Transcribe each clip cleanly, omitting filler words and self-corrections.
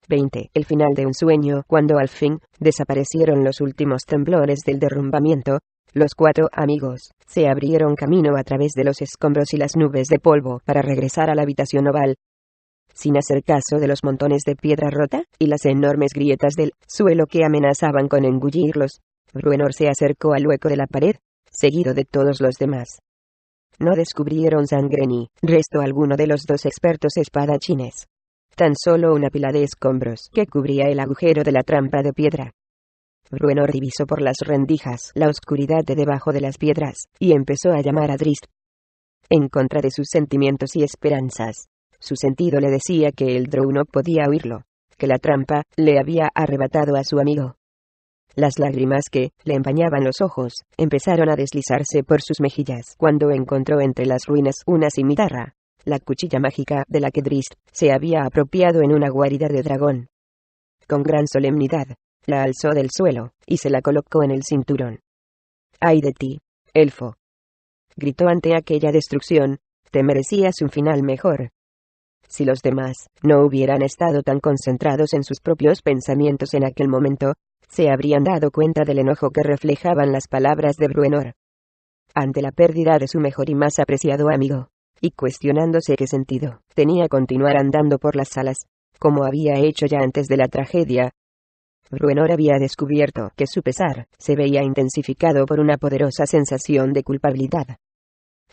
20. El final de un sueño. Cuando al fin desaparecieron los últimos temblores del derrumbamiento, los 4 amigos se abrieron camino a través de los escombros y las nubes de polvo para regresar a la habitación oval. Sin hacer caso de los montones de piedra rota y las enormes grietas del suelo que amenazaban con engullirlos, Bruenor se acercó al hueco de la pared, seguido de todos los demás. No descubrieron sangre ni resto alguno de los 2 expertos espadachines. Tan solo una pila de escombros que cubría el agujero de la trampa de piedra. Bruenor divisó por las rendijas la oscuridad de debajo de las piedras, y empezó a llamar a Drizzt. En contra de sus sentimientos y esperanzas, su sentido le decía que el Drow no podía oírlo, que la trampa le había arrebatado a su amigo. Las lágrimas que le empañaban los ojos empezaron a deslizarse por sus mejillas cuando encontró entre las ruinas una cimitarra, la cuchilla mágica de la que Drizzt se había apropiado en una guarida de dragón. Con gran solemnidad, la alzó del suelo y se la colocó en el cinturón. «¡Ay de ti, elfo!», gritó ante aquella destrucción, «te merecías un final mejor». Si los demás no hubieran estado tan concentrados en sus propios pensamientos en aquel momento, se habrían dado cuenta del enojo que reflejaban las palabras de Bruenor. Ante la pérdida de su mejor y más apreciado amigo, y cuestionándose qué sentido tenía continuar andando por las salas, como había hecho ya antes de la tragedia, Bruenor había descubierto que su pesar se veía intensificado por una poderosa sensación de culpabilidad.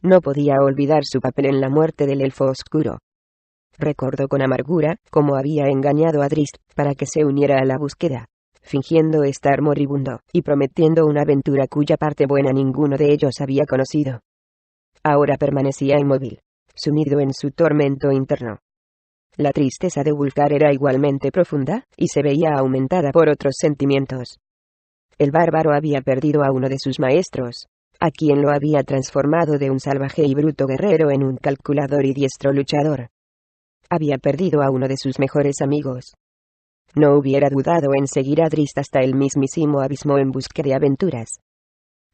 No podía olvidar su papel en la muerte del elfo oscuro. Recordó con amargura cómo había engañado a Drizzt para que se uniera a la búsqueda, fingiendo estar moribundo y prometiendo una aventura cuya parte buena ninguno de ellos había conocido. Ahora permanecía inmóvil, sumido en su tormento interno. La tristeza de Wulfgar era igualmente profunda, y se veía aumentada por otros sentimientos. El bárbaro había perdido a uno de sus maestros, a quien lo había transformado de un salvaje y bruto guerrero en un calculador y diestro luchador. Había perdido a uno de sus mejores amigos. No hubiera dudado en seguir a Drizzt hasta el mismísimo abismo en busca de aventuras.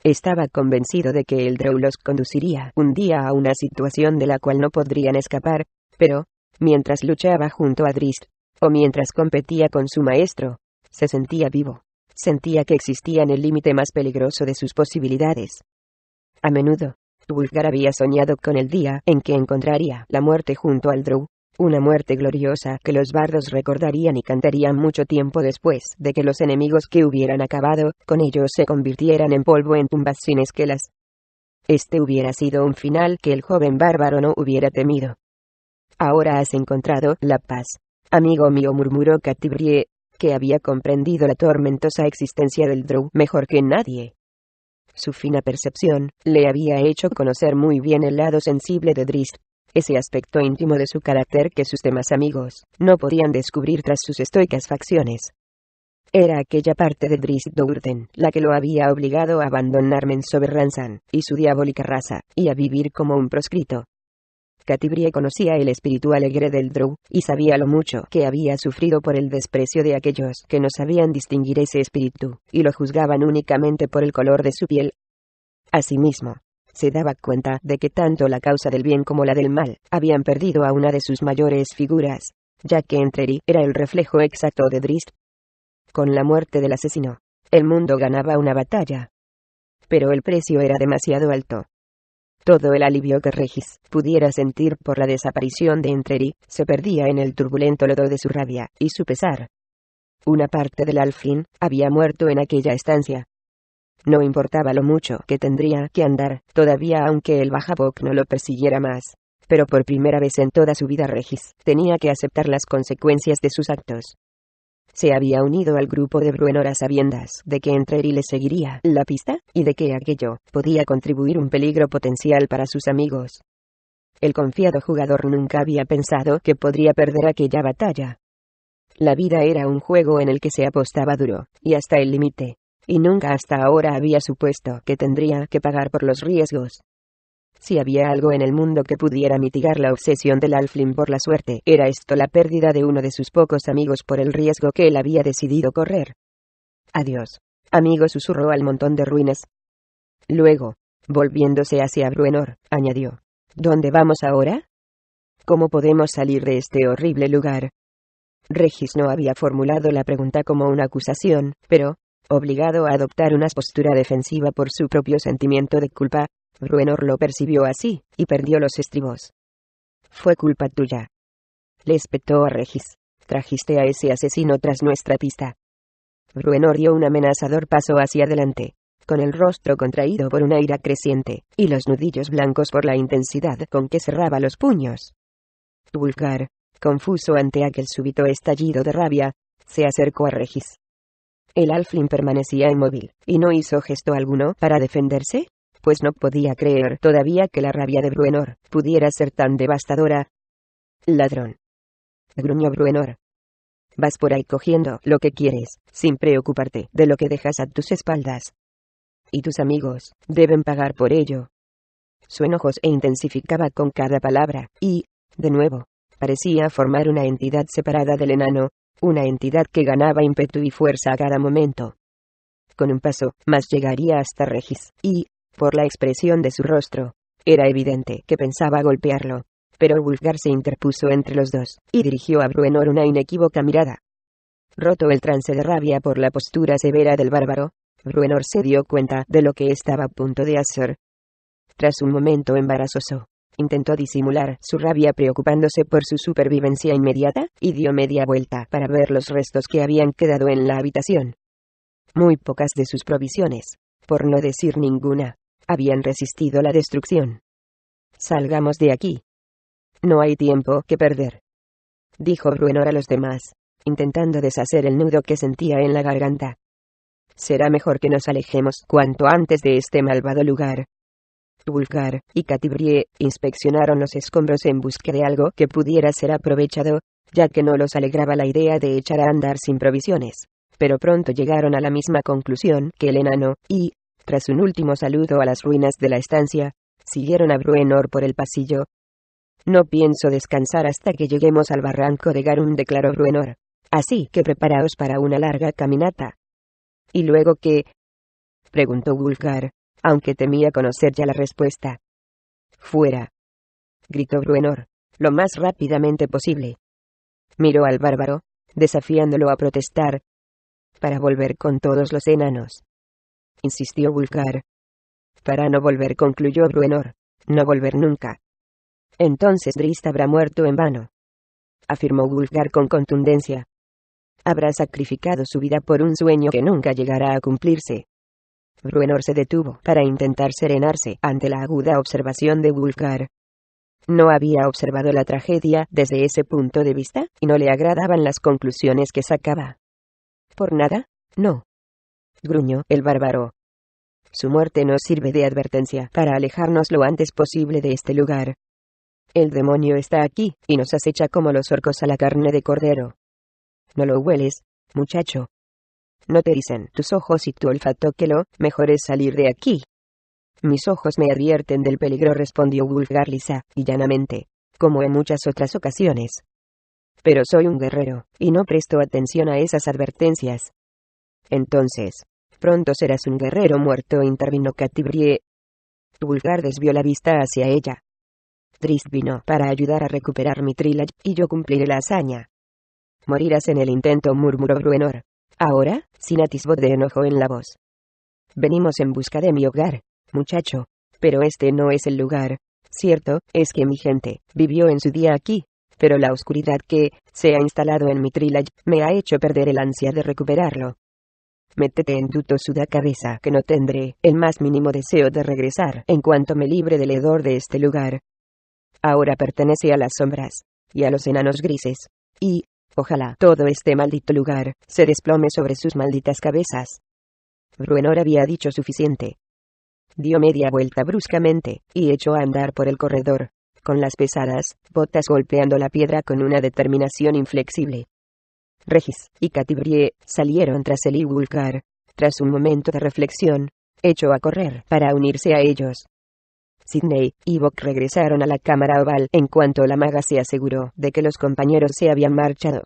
Estaba convencido de que el Drow los conduciría un día a una situación de la cual no podrían escapar, pero, mientras luchaba junto a Drizzt, o mientras competía con su maestro, se sentía vivo. Sentía que existía en el límite más peligroso de sus posibilidades. A menudo, Wulfgar había soñado con el día en que encontraría la muerte junto al Drow, una muerte gloriosa que los bardos recordarían y cantarían mucho tiempo después de que los enemigos que hubieran acabado con ellos se convirtieran en polvo en tumbas sin esquelas. Este hubiera sido un final que el joven bárbaro no hubiera temido. «Ahora has encontrado la paz, amigo mío», murmuró Catti-brie, que había comprendido la tormentosa existencia del Drow mejor que nadie. Su fina percepción le había hecho conocer muy bien el lado sensible de Drizzt, ese aspecto íntimo de su carácter que sus demás amigos no podían descubrir tras sus estoicas facciones. Era aquella parte de Drizzt Do'Urden la que lo había obligado a abandonar Menzoberranzan y su diabólica raza, y a vivir como un proscrito. Catti-brie conocía el espíritu alegre del Drow, y sabía lo mucho que había sufrido por el desprecio de aquellos que no sabían distinguir ese espíritu, y lo juzgaban únicamente por el color de su piel. Asimismo, se daba cuenta de que tanto la causa del bien como la del mal habían perdido a una de sus mayores figuras, ya que Entreri era el reflejo exacto de Drizzt. Con la muerte del asesino, el mundo ganaba una batalla. Pero el precio era demasiado alto. Todo el alivio que Regis pudiera sentir por la desaparición de Entreri se perdía en el turbulento lodo de su rabia y su pesar. Una parte del Alfin había muerto en aquella estancia. No importaba lo mucho que tendría que andar todavía aunque el Bajabok no lo persiguiera más, pero por primera vez en toda su vida Regis tenía que aceptar las consecuencias de sus actos. Se había unido al grupo de Bruenor a sabiendas de que Entreri le seguiría la pista, y de que aquello podía contribuir un peligro potencial para sus amigos. El confiado jugador nunca había pensado que podría perder aquella batalla. La vida era un juego en el que se apostaba duro, y hasta el límite, y nunca hasta ahora había supuesto que tendría que pagar por los riesgos. Si había algo en el mundo que pudiera mitigar la obsesión del Alfling por la suerte, era esto la pérdida de uno de sus pocos amigos por el riesgo que él había decidido correr. «Adiós, amigo», susurró al montón de ruinas. Luego, volviéndose hacia Bruenor, añadió: «¿Dónde vamos ahora? ¿Cómo podemos salir de este horrible lugar?» Regis no había formulado la pregunta como una acusación, pero, obligado a adoptar una postura defensiva por su propio sentimiento de culpa, Bruenor lo percibió así, y perdió los estribos. «Fue culpa tuya», le espetó a Regis. «Trajiste a ese asesino tras nuestra pista». Bruenor dio un amenazador paso hacia adelante, con el rostro contraído por una ira creciente, y los nudillos blancos por la intensidad con que cerraba los puños. Wulfgar, confuso ante aquel súbito estallido de rabia, se acercó a Regis. El halfling permanecía inmóvil, y no hizo gesto alguno para defenderse, pues no podía creer todavía que la rabia de Bruenor pudiera ser tan devastadora. «Ladrón», gruñó Bruenor. «Vas por ahí cogiendo lo que quieres, sin preocuparte de lo que dejas a tus espaldas. Y tus amigos deben pagar por ello». Su enojo se intensificaba con cada palabra, y, de nuevo, parecía formar una entidad separada del enano, una entidad que ganaba ímpetu y fuerza a cada momento. Con un paso más llegaría hasta Regis, y, por la expresión de su rostro, era evidente que pensaba golpearlo. Pero Wulfgar se interpuso entre los dos, y dirigió a Bruenor una inequívoca mirada. Roto el trance de rabia por la postura severa del bárbaro, Bruenor se dio cuenta de lo que estaba a punto de hacer. Tras un momento embarazoso, intentó disimular su rabia preocupándose por su supervivencia inmediata, y dio media vuelta para ver los restos que habían quedado en la habitación. Muy pocas de sus provisiones, por no decir ninguna, habían resistido la destrucción. «Salgamos de aquí. No hay tiempo que perder», dijo Bruenor a los demás, intentando deshacer el nudo que sentía en la garganta. «Será mejor que nos alejemos cuanto antes de este malvado lugar». Wulfgar y Catibrie inspeccionaron los escombros en busca de algo que pudiera ser aprovechado, ya que no los alegraba la idea de echar a andar sin provisiones. Pero pronto llegaron a la misma conclusión que el enano, y, tras un último saludo a las ruinas de la estancia, siguieron a Bruenor por el pasillo. «No pienso descansar hasta que lleguemos al barranco de Garún», declaró Bruenor. «Así que preparaos para una larga caminata». «¿Y luego qué?», preguntó Wulfgar, aunque temía conocer ya la respuesta. «Fuera», gritó Bruenor, lo más rápidamente posible. Miró al bárbaro, desafiándolo a protestar. «Para volver con todos los enanos», insistió Wulfgar. «Para no volver», concluyó Bruenor. «No volver nunca». «Entonces Drist habrá muerto en vano», afirmó Wulfgar con contundencia. «Habrá sacrificado su vida por un sueño que nunca llegará a cumplirse». Bruenor se detuvo para intentar serenarse ante la aguda observación de Wulfgar. No había observado la tragedia desde ese punto de vista, y no le agradaban las conclusiones que sacaba. «¿Por nada? No», gruñó el bárbaro. «Su muerte nos sirve de advertencia para alejarnos lo antes posible de este lugar. El demonio está aquí, y nos acecha como los orcos a la carne de cordero. ¿No lo hueles, muchacho? ¿No te dicen tus ojos y tu olfato que lo mejor es salir de aquí?» «Mis ojos me advierten del peligro», respondió Wulfgar lisa y llanamente, como en muchas otras ocasiones. «Pero soy un guerrero, y no presto atención a esas advertencias». «Entonces, pronto serás un guerrero muerto», intervino Catibrie. Wulfgar desvió la vista hacia ella. «Drist vino para ayudar a recuperar Mithril, y yo cumpliré la hazaña». «Morirás en el intento», murmuró Bruenor, ahora, sin atisbo de enojo en la voz. «Venimos en busca de mi hogar, muchacho, pero este no es el lugar. Cierto es que mi gente vivió en su día aquí, pero la oscuridad que se ha instalado en Mithril me ha hecho perder el ansia de recuperarlo. Métete en tu tosuda cabeza que no tendré el más mínimo deseo de regresar en cuanto me libre del hedor de este lugar. Ahora pertenece a las sombras y a los enanos grises, y, ojalá todo este maldito lugar se desplome sobre sus malditas cabezas». Bruenor había dicho suficiente. Dio media vuelta bruscamente, y echó a andar por el corredor, con las pesadas botas golpeando la piedra con una determinación inflexible. Regis y Catibrie salieron tras él, y Wulfgar, tras un momento de reflexión, echó a correr para unirse a ellos. Sidney y Bock regresaron a la cámara oval en cuanto la maga se aseguró de que los compañeros se habían marchado.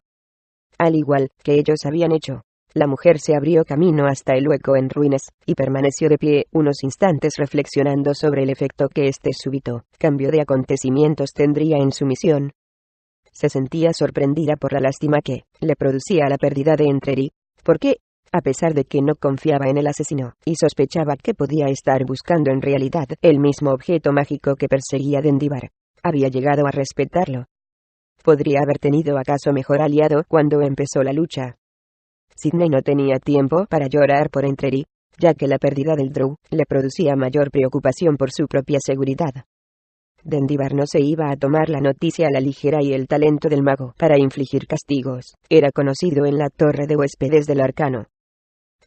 Al igual que ellos habían hecho, la mujer se abrió camino hasta el hueco en ruinas, y permaneció de pie unos instantes reflexionando sobre el efecto que este súbito cambio de acontecimientos tendría en su misión. Se sentía sorprendida por la lástima que le producía la pérdida de Entreri, porque, a pesar de que no confiaba en el asesino, y sospechaba que podía estar buscando en realidad el mismo objeto mágico que perseguía Dendivar, había llegado a respetarlo. ¿Podría haber tenido acaso mejor aliado cuando empezó la lucha? Sidney no tenía tiempo para llorar por Entreri, ya que la pérdida del Drow le producía mayor preocupación por su propia seguridad. Dendivar no se iba a tomar la noticia a la ligera y el talento del mago para infligir castigos era conocido en la torre de huéspedes del arcano.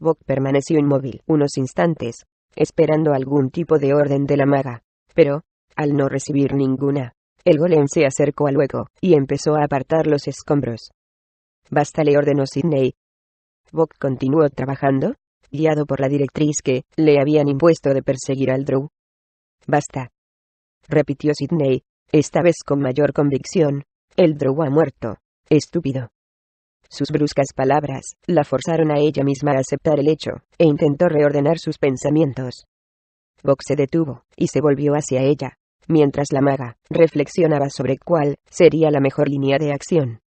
Bok permaneció inmóvil unos instantes, esperando algún tipo de orden de la maga, pero, al no recibir ninguna, el golem se acercó luego y empezó a apartar los escombros. «Basta», le ordenó Sidney. Bok continuó trabajando, guiado por la directriz que le habían impuesto de perseguir al Drow. «Basta», repitió Sidney, esta vez con mayor convicción. «El Drow ha muerto, estúpido». Sus bruscas palabras la forzaron a ella misma a aceptar el hecho, e intentó reordenar sus pensamientos. Bok se detuvo, y se volvió hacia ella, mientras la maga reflexionaba sobre cuál sería la mejor línea de acción.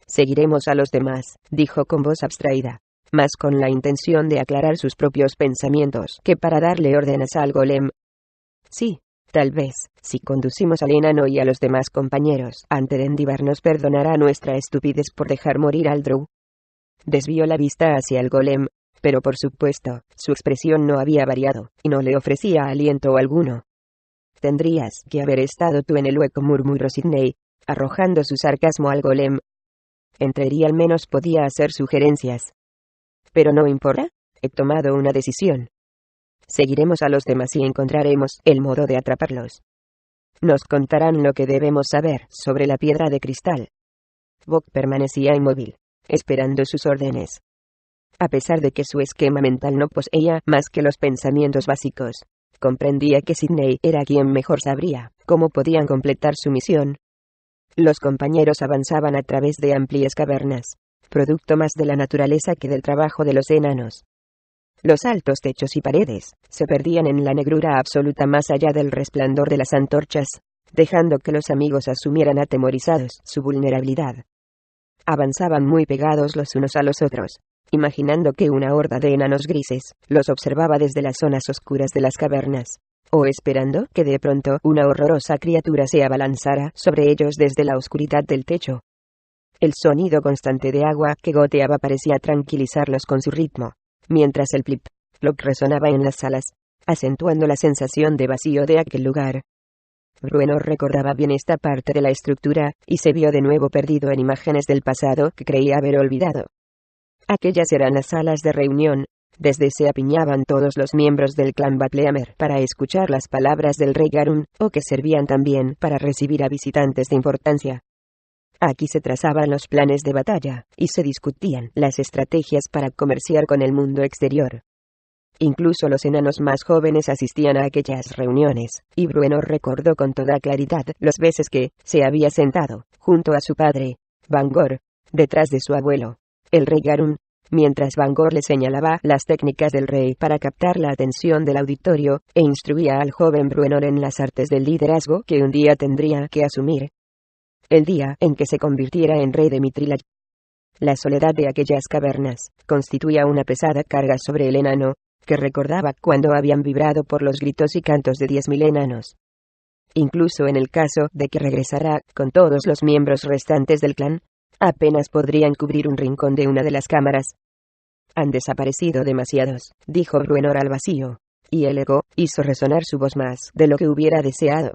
«Seguiremos a los demás», dijo con voz abstraída, más con la intención de aclarar sus propios pensamientos que para darle órdenes al golem. «Sí, tal vez, si conducimos al enano y a los demás compañeros ante Dendivar nos perdonará nuestra estupidez por dejar morir al Drow». Desvió la vista hacia el golem, pero por supuesto, su expresión no había variado, y no le ofrecía aliento alguno. «Tendrías que haber estado tú en el hueco», murmuró Sidney, arrojando su sarcasmo al golem. Entreri al menos podía hacer sugerencias. «Pero no importa, he tomado una decisión. Seguiremos a los demás y encontraremos el modo de atraparlos. Nos contarán lo que debemos saber sobre la piedra de cristal». Bok permanecía inmóvil, esperando sus órdenes. A pesar de que su esquema mental no poseía más que los pensamientos básicos, comprendía que Sidney era quien mejor sabría cómo podían completar su misión. Los compañeros avanzaban a través de amplias cavernas, producto más de la naturaleza que del trabajo de los enanos. Los altos techos y paredes se perdían en la negrura absoluta más allá del resplandor de las antorchas, dejando que los amigos asumieran atemorizados su vulnerabilidad. Avanzaban muy pegados los unos a los otros, imaginando que una horda de enanos grises los observaba desde las zonas oscuras de las cavernas, o esperando que de pronto una horrorosa criatura se abalanzara sobre ellos desde la oscuridad del techo. El sonido constante de agua que goteaba parecía tranquilizarlos con su ritmo, mientras el plip-plop resonaba en las salas, acentuando la sensación de vacío de aquel lugar. Bruenor recordaba bien esta parte de la estructura, y se vio de nuevo perdido en imágenes del pasado que creía haber olvidado. Aquellas eran las salas de reunión, desde se apiñaban todos los miembros del clan Batleamer para escuchar las palabras del rey Garun, o que servían también para recibir a visitantes de importancia. Aquí se trazaban los planes de batalla, y se discutían las estrategias para comerciar con el mundo exterior. Incluso los enanos más jóvenes asistían a aquellas reuniones, y Bruenor recordó con toda claridad las veces que se había sentado, junto a su padre, Bangor, detrás de su abuelo, el rey Garun, mientras Bangor le señalaba las técnicas del rey para captar la atención del auditorio, e instruía al joven Bruenor en las artes del liderazgo que un día tendría que asumir. El día en que se convirtiera en rey de Mithril. La soledad de aquellas cavernas constituía una pesada carga sobre el enano, que recordaba cuando habían vibrado por los gritos y cantos de 10.000 enanos. Incluso en el caso de que regresara con todos los miembros restantes del clan, apenas podrían cubrir un rincón de una de las cámaras. «Han desaparecido demasiados», dijo Bruenor al vacío, y el eco hizo resonar su voz más de lo que hubiera deseado.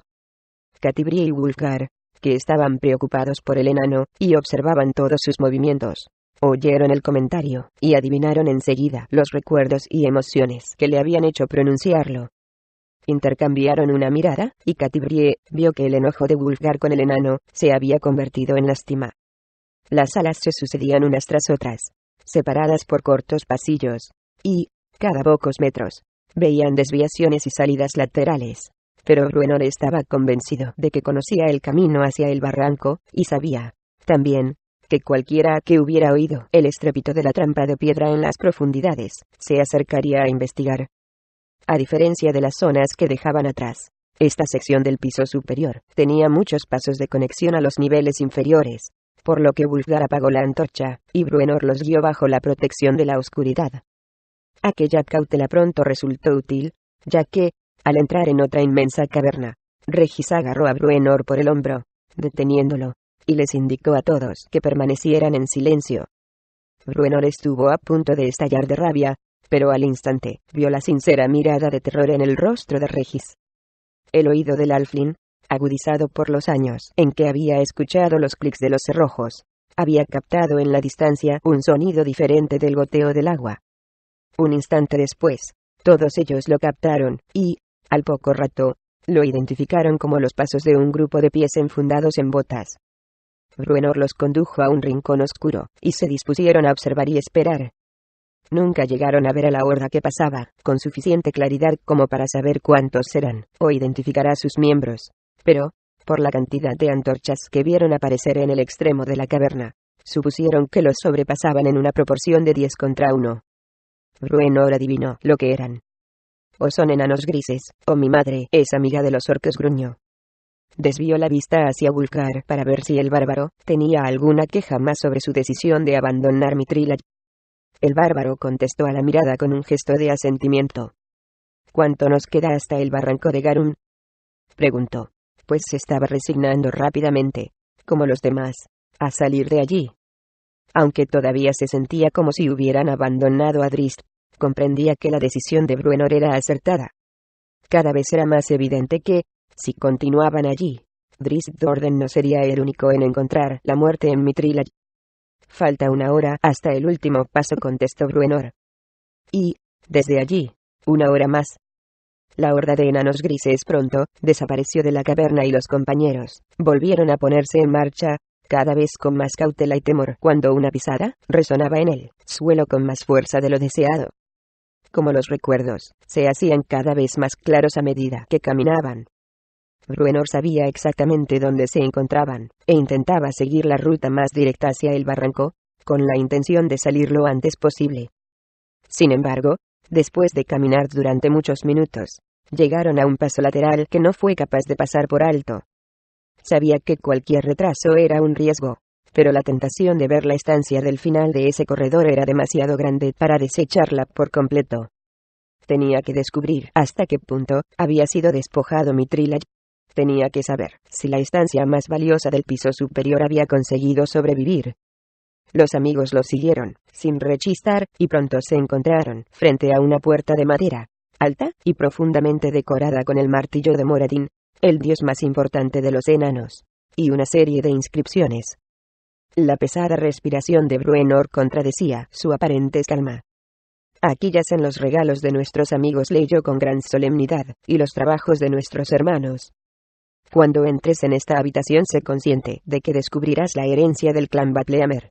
Catibrie y Wulfgar, que estaban preocupados por el enano, y observaban todos sus movimientos, oyeron el comentario, y adivinaron enseguida los recuerdos y emociones que le habían hecho pronunciarlo. Intercambiaron una mirada, y Catibrie vio que el enojo de Wulfgar con el enano se había convertido en lástima. Las salas se sucedían unas tras otras, separadas por cortos pasillos, y, cada pocos metros, veían desviaciones y salidas laterales. Pero Bruenor estaba convencido de que conocía el camino hacia el barranco, y sabía, también, que cualquiera que hubiera oído el estrépito de la trampa de piedra en las profundidades, se acercaría a investigar. A diferencia de las zonas que dejaban atrás, Esta sección del piso superior tenía muchos pasos de conexión a los niveles inferiores, por lo que Wulfgar apagó la antorcha, y Bruenor los guió bajo la protección de la oscuridad. Aquella cautela pronto resultó útil, ya que, al entrar en otra inmensa caverna, Regis agarró a Bruenor por el hombro, deteniéndolo, y les indicó a todos que permanecieran en silencio. Bruenor estuvo a punto de estallar de rabia, pero al instante, vio la sincera mirada de terror en el rostro de Regis. El oído del Alfling, agudizado por los años en que había escuchado los clics de los cerrojos, había captado en la distancia un sonido diferente del goteo del agua. Un instante después, todos ellos lo captaron, y, al poco rato, lo identificaron como los pasos de un grupo de pies enfundados en botas. Bruenor los condujo a un rincón oscuro, y se dispusieron a observar y esperar. Nunca llegaron a ver a la horda que pasaba, con suficiente claridad como para saber cuántos eran, o identificar a sus miembros. Pero, por la cantidad de antorchas que vieron aparecer en el extremo de la caverna, supusieron que los sobrepasaban en una proporción de 10 contra 1. Bruenor adivinó lo que eran. O son enanos grises, o mi madre es amiga de los orcos, gruñó. Desvió la vista hacia Wulfgar para ver si el bárbaro tenía alguna queja más sobre su decisión de abandonar Mithril. El bárbaro contestó a la mirada con un gesto de asentimiento. ¿Cuánto nos queda hasta el barranco de Garún?, preguntó, pues se estaba resignando rápidamente, como los demás, a salir de allí. Aunque todavía se sentía como si hubieran abandonado a Drizzt, comprendía que la decisión de Bruenor era acertada. Cada vez era más evidente que, si continuaban allí, Drizzt Do'Urden no sería el único en encontrar la muerte en Mithril. Falta una hora hasta el último paso, contestó Bruenor. Y, desde allí, una hora más. La horda de enanos grises pronto desapareció de la caverna y los compañeros volvieron a ponerse en marcha, cada vez con más cautela y temor, cuando una pisada resonaba en el suelo con más fuerza de lo deseado. Como los recuerdos se hacían cada vez más claros a medida que caminaban. Bruenor sabía exactamente dónde se encontraban, e intentaba seguir la ruta más directa hacia el barranco, con la intención de salir lo antes posible. Sin embargo, después de caminar durante muchos minutos, llegaron a un paso lateral que no fue capaz de pasar por alto. Sabía que cualquier retraso era un riesgo, pero la tentación de ver la estancia del final de ese corredor era demasiado grande para desecharla por completo. Tenía que descubrir hasta qué punto había sido despojado Mithril. Tenía que saber si la estancia más valiosa del piso superior había conseguido sobrevivir. Los amigos lo siguieron, sin rechistar, y pronto se encontraron frente a una puerta de madera, alta y profundamente decorada con el martillo de Moradin, el dios más importante de los enanos, y una serie de inscripciones. La pesada respiración de Bruenor contradecía su aparente calma. Aquí yacen los regalos de nuestros amigos, leyó con gran solemnidad, y los trabajos de nuestros hermanos. Cuando entres en esta habitación, sé consciente de que descubrirás la herencia del clan Batleamer.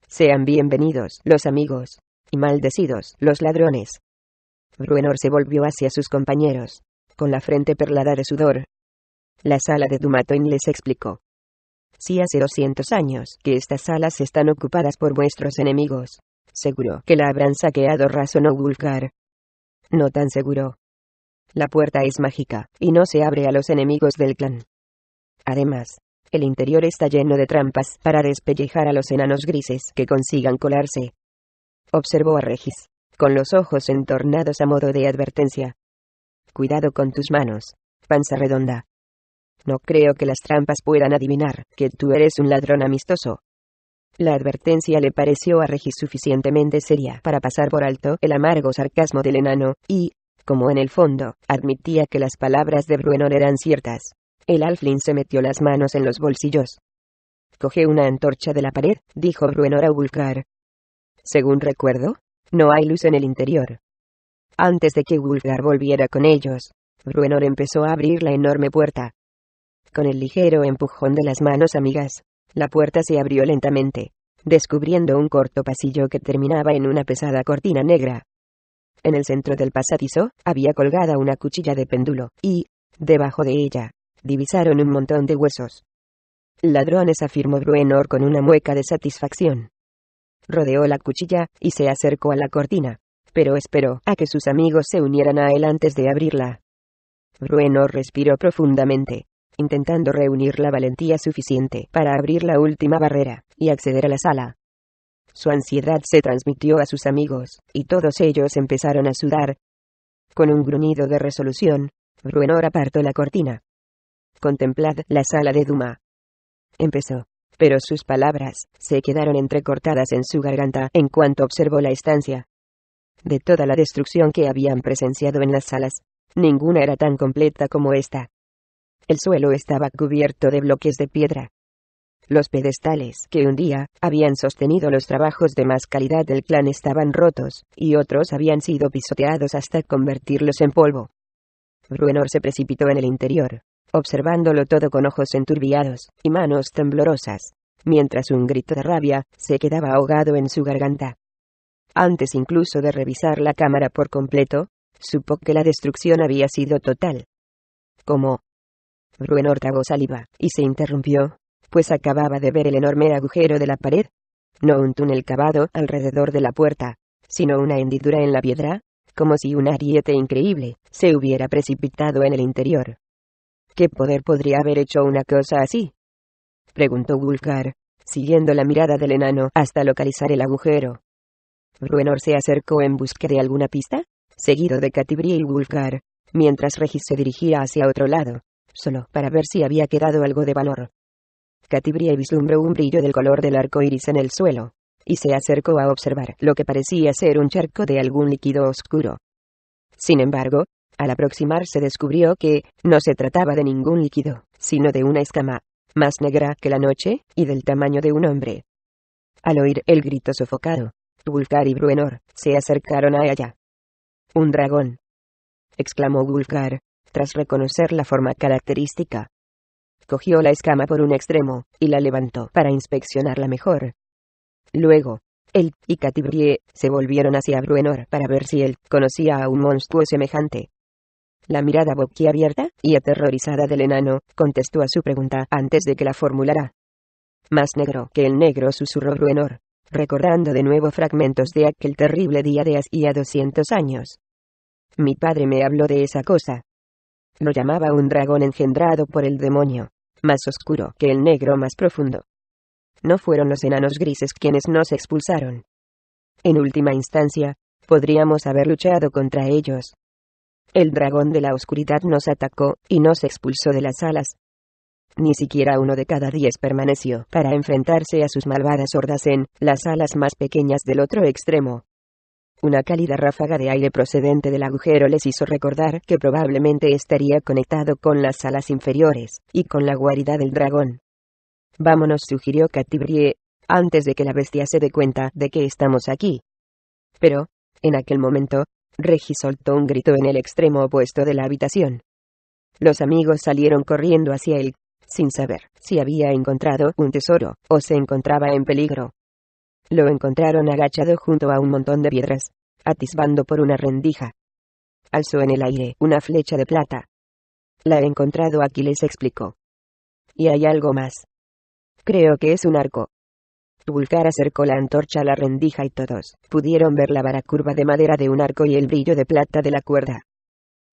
Sean bienvenidos los amigos, y maldecidos los ladrones. Bruenor se volvió hacia sus compañeros, con la frente perlada de sudor. La sala de Dumatoin, les explicó. Si hace 200 años que estas salas están ocupadas por vuestros enemigos, seguro que la habrán saqueado, razonó Wulfgar. No tan seguro. La puerta es mágica, y no se abre a los enemigos del clan. Además, el interior está lleno de trampas para despellejar a los enanos grises que consigan colarse. Observó a Regis, con los ojos entornados a modo de advertencia. Cuidado con tus manos, panza redonda. No creo que las trampas puedan adivinar que tú eres un ladrón amistoso. La advertencia le pareció a Regis suficientemente seria para pasar por alto el amargo sarcasmo del enano, y, como en el fondo admitía que las palabras de Bruenor eran ciertas, el Alfling se metió las manos en los bolsillos. Coge una antorcha de la pared, dijo Bruenor a Wulfgar. Según recuerdo, no hay luz en el interior. Antes de que Wulfgar volviera con ellos, Bruenor empezó a abrir la enorme puerta. Con el ligero empujón de las manos amigas, la puerta se abrió lentamente, descubriendo un corto pasillo que terminaba en una pesada cortina negra. En el centro del pasadizo, había colgada una cuchilla de péndulo, y, debajo de ella, divisaron un montón de huesos. Ladrones, afirmó Bruenor con una mueca de satisfacción. Rodeó la cuchilla, y se acercó a la cortina, pero esperó a que sus amigos se unieran a él antes de abrirla. Bruenor respiró profundamente, intentando reunir la valentía suficiente para abrir la última barrera y acceder a la sala. Su ansiedad se transmitió a sus amigos, y todos ellos empezaron a sudar. Con un gruñido de resolución, Bruenor apartó la cortina. «Contemplad la sala de Duma», empezó, pero sus palabras se quedaron entrecortadas en su garganta en cuanto observó la estancia. De toda la destrucción que habían presenciado en las salas, ninguna era tan completa como esta. El suelo estaba cubierto de bloques de piedra. Los pedestales que un día habían sostenido los trabajos de más calidad del clan estaban rotos, y otros habían sido pisoteados hasta convertirlos en polvo. Bruenor se precipitó en el interior, observándolo todo con ojos enturbiados y manos temblorosas, mientras un grito de rabia se quedaba ahogado en su garganta. Antes incluso de revisar la cámara por completo, supo que la destrucción había sido total. ¿Cómo? Bruenor tragó saliva y se interrumpió, pues acababa de ver el enorme agujero de la pared. No un túnel cavado alrededor de la puerta, sino una hendidura en la piedra, como si un ariete increíble se hubiera precipitado en el interior. ¿Qué poder podría haber hecho una cosa así?, preguntó Wulfgar, siguiendo la mirada del enano hasta localizar el agujero. Bruenor se acercó en busca de alguna pista, seguido de Catibrie y Wulfgar, mientras Regis se dirigía hacia otro lado, solo para ver si había quedado algo de valor. Catibrie vislumbró un brillo del color del arco iris en el suelo, y se acercó a observar lo que parecía ser un charco de algún líquido oscuro. Sin embargo, al aproximarse descubrió que no se trataba de ningún líquido, sino de una escama, más negra que la noche, y del tamaño de un hombre. Al oír el grito sofocado, Wulfgar y Bruenor se acercaron a ella. «¡Un dragón!», exclamó Wulfgar, tras reconocer la forma característica. Cogió la escama por un extremo y la levantó para inspeccionarla mejor. Luego, él y Catibrie se volvieron hacia Bruenor para ver si él conocía a un monstruo semejante. La mirada boquiabierta y aterrorizada del enano contestó a su pregunta antes de que la formulara. «Más negro que el negro», susurró Bruenor, recordando de nuevo fragmentos de aquel terrible día de hacía 200 años. «Mi padre me habló de esa cosa. Lo llamaba un dragón engendrado por el demonio, más oscuro que el negro más profundo. No fueron los enanos grises quienes nos expulsaron. En última instancia, podríamos haber luchado contra ellos. El dragón de la oscuridad nos atacó y nos expulsó de las salas. Ni siquiera uno de cada 10 permaneció para enfrentarse a sus malvadas hordas en las salas más pequeñas del otro extremo». Una cálida ráfaga de aire procedente del agujero les hizo recordar que probablemente estaría conectado con las salas inferiores y con la guarida del dragón. «Vámonos», sugirió Catibrie, «antes de que la bestia se dé cuenta de que estamos aquí». Pero, en aquel momento, Regis soltó un grito en el extremo opuesto de la habitación. Los amigos salieron corriendo hacia él, sin saber si había encontrado un tesoro o se encontraba en peligro. Lo encontraron agachado junto a un montón de piedras, atisbando por una rendija. Alzó en el aire una flecha de plata. «La he encontrado aquí», les explicó. «Y hay algo más. Creo que es un arco». Wulfgar acercó la antorcha a la rendija y todos pudieron ver la vara curva de madera de un arco y el brillo de plata de la cuerda.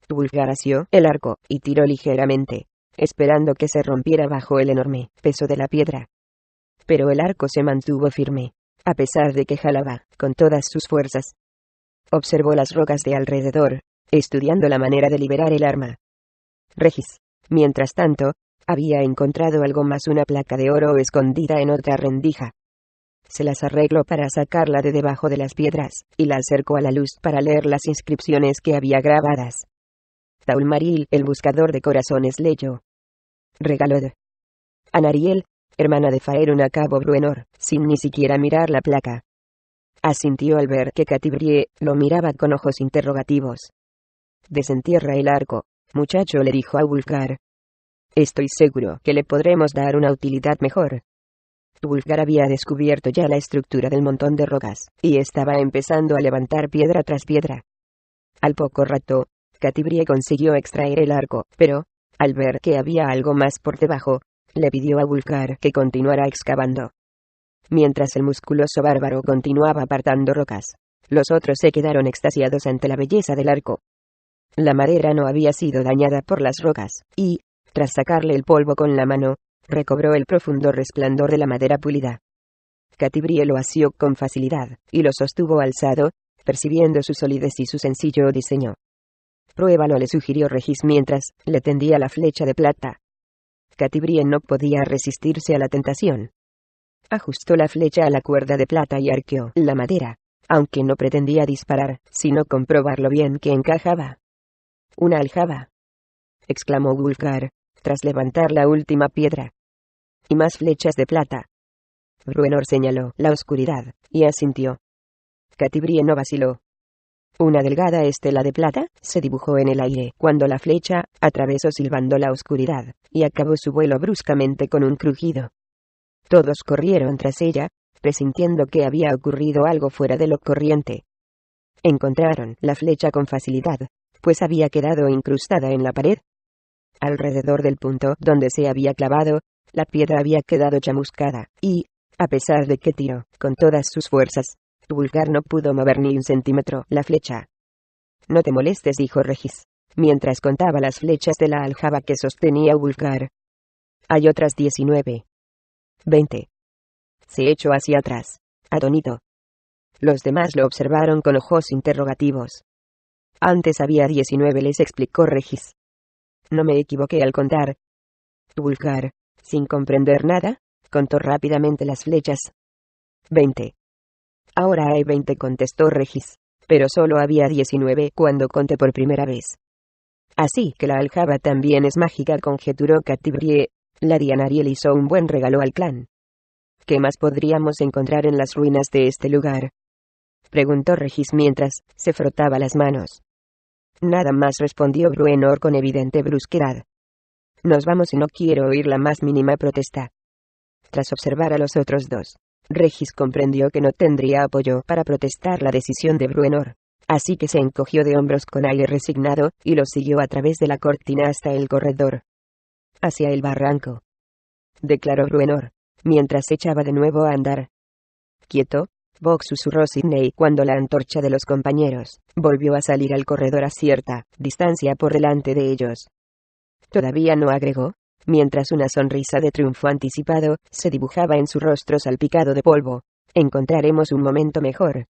Wulfgar asió el arco y tiró ligeramente, esperando que se rompiera bajo el enorme peso de la piedra. Pero el arco se mantuvo firme, a pesar de que jalaba con todas sus fuerzas. Observó las rocas de alrededor, estudiando la manera de liberar el arma. Regis, mientras tanto, había encontrado algo más: una placa de oro escondida en otra rendija. Se las arregló para sacarla de debajo de las piedras, y la acercó a la luz para leer las inscripciones que había grabadas. Taulmaril, el buscador de corazones, leyó. Regalo de Anariel, hermana de Faerun, acabó Bruenor, sin ni siquiera mirar la placa. Asintió al ver que Catibrie lo miraba con ojos interrogativos. «Desentierra el arco, muchacho», le dijo a Wulfgar. «Estoy seguro que le podremos dar una utilidad mejor». Wulfgar había descubierto ya la estructura del montón de rocas, y estaba empezando a levantar piedra tras piedra. Al poco rato, Catibrie consiguió extraer el arco, pero, al ver que había algo más por debajo, le pidió a Wulfgar que continuara excavando. Mientras el musculoso bárbaro continuaba apartando rocas, los otros se quedaron extasiados ante la belleza del arco. La madera no había sido dañada por las rocas, y, tras sacarle el polvo con la mano, recobró el profundo resplandor de la madera pulida. Catibrie lo asió con facilidad, y lo sostuvo alzado, percibiendo su solidez y su sencillo diseño. Pruébalo, le sugirió Regis mientras le tendía la flecha de plata. Catibrie no podía resistirse a la tentación. Ajustó la flecha a la cuerda de plata y arqueó la madera, aunque no pretendía disparar, sino comprobarlo bien que encajaba. «Una aljaba», exclamó Wulfgar, tras levantar la última piedra. «Y más flechas de plata». Bruenor señaló la oscuridad, y asintió. Catibrie no vaciló. Una delgada estela de plata se dibujó en el aire cuando la flecha atravesó silbando la oscuridad, y acabó su vuelo bruscamente con un crujido. Todos corrieron tras ella, presintiendo que había ocurrido algo fuera de lo corriente. Encontraron la flecha con facilidad, pues había quedado incrustada en la pared. Alrededor del punto donde se había clavado, la piedra había quedado chamuscada, y, a pesar de que tiró con todas sus fuerzas, Wulfgar no pudo mover ni un centímetro la flecha. «No te molestes», dijo Regis, mientras contaba las flechas de la aljaba que sostenía Wulfgar. «Hay otras 19. 20. Se echó hacia atrás, atónito. Los demás lo observaron con ojos interrogativos. «Antes había 19, les explicó Regis. «No me equivoqué al contar». Wulfgar, sin comprender nada, contó rápidamente las flechas. 20. «Ahora hay 20», contestó Regis, «pero solo había 19 cuando conté por primera vez». «Así que la aljaba también es mágica», conjeturó Catibrie. «La Dianariel hizo un buen regalo al clan». «¿Qué más podríamos encontrar en las ruinas de este lugar?», preguntó Regis mientras se frotaba las manos. «Nada más», respondió Bruenor con evidente brusquedad. «Nos vamos y no quiero oír la más mínima protesta». Tras observar a los otros dos, Regis comprendió que no tendría apoyo para protestar la decisión de Bruenor, así que se encogió de hombros con aire resignado, y lo siguió a través de la cortina hasta el corredor. «Hacia el barranco», declaró Bruenor, mientras se echaba de nuevo a andar. «Quieto», Vox susurró Sidney cuando la antorcha de los compañeros volvió a salir al corredor a cierta distancia por delante de ellos. «Todavía no», agregó, mientras una sonrisa de triunfo anticipado se dibujaba en su rostro salpicado de polvo. «Encontraremos un momento mejor».